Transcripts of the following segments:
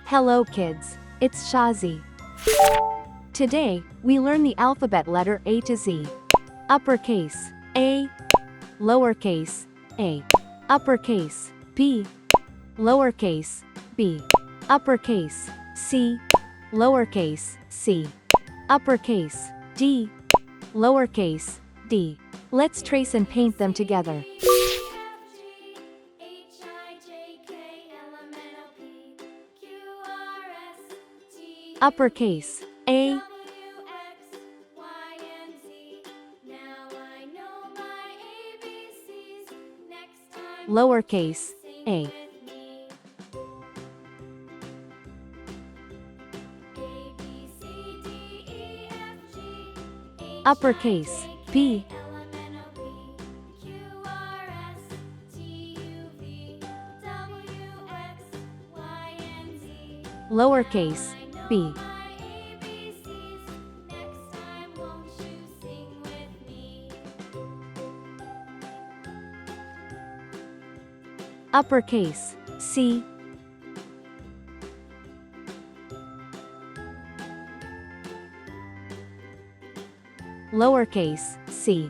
Hello kids, it's Shazi. Today, we learn the alphabet letter A to Z. Uppercase, A. Lowercase, a. Uppercase, B. Lowercase, b. Uppercase, C. Lowercase, c. Uppercase, D. Lowercase, d. Let's trace and paint them together. Uppercase, A. Lowercase, a. Uppercase, B. Lowercase, b. Uppercase, C. Lowercase, c.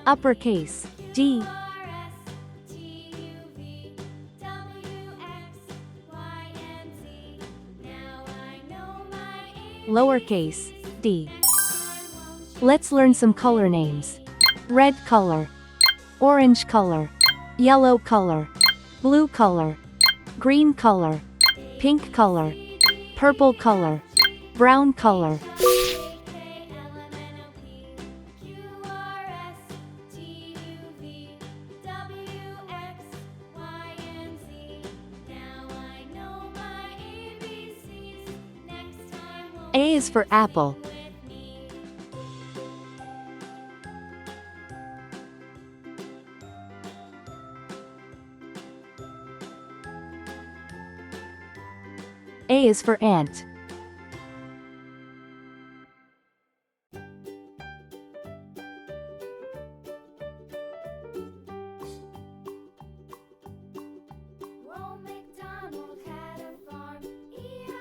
Uppercase, D. Lowercase, d. Let's learn some color names. Red color, orange color, yellow color, blue color, green color, pink color, purple color, brown color. A is for apple. A is for ant.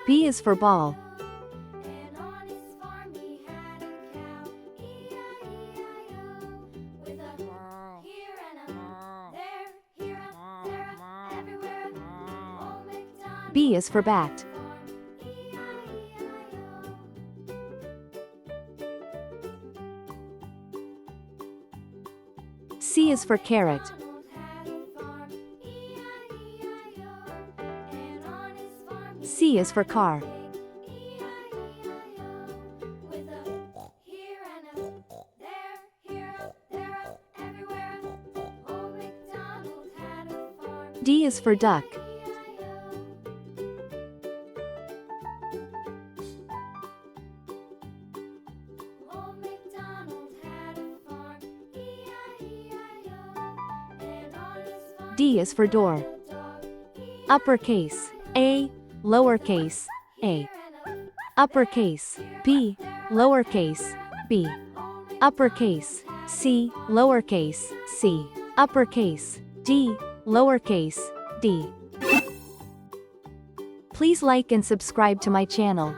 B is for ball. B is for bat. C is for carrot. C is for car. D is for duck. D is for door. Uppercase, A. Lowercase, a. Uppercase, B. Lowercase, b. Uppercase, C. Lowercase, c. Uppercase, D. Lowercase, d. Please like and subscribe to my channel.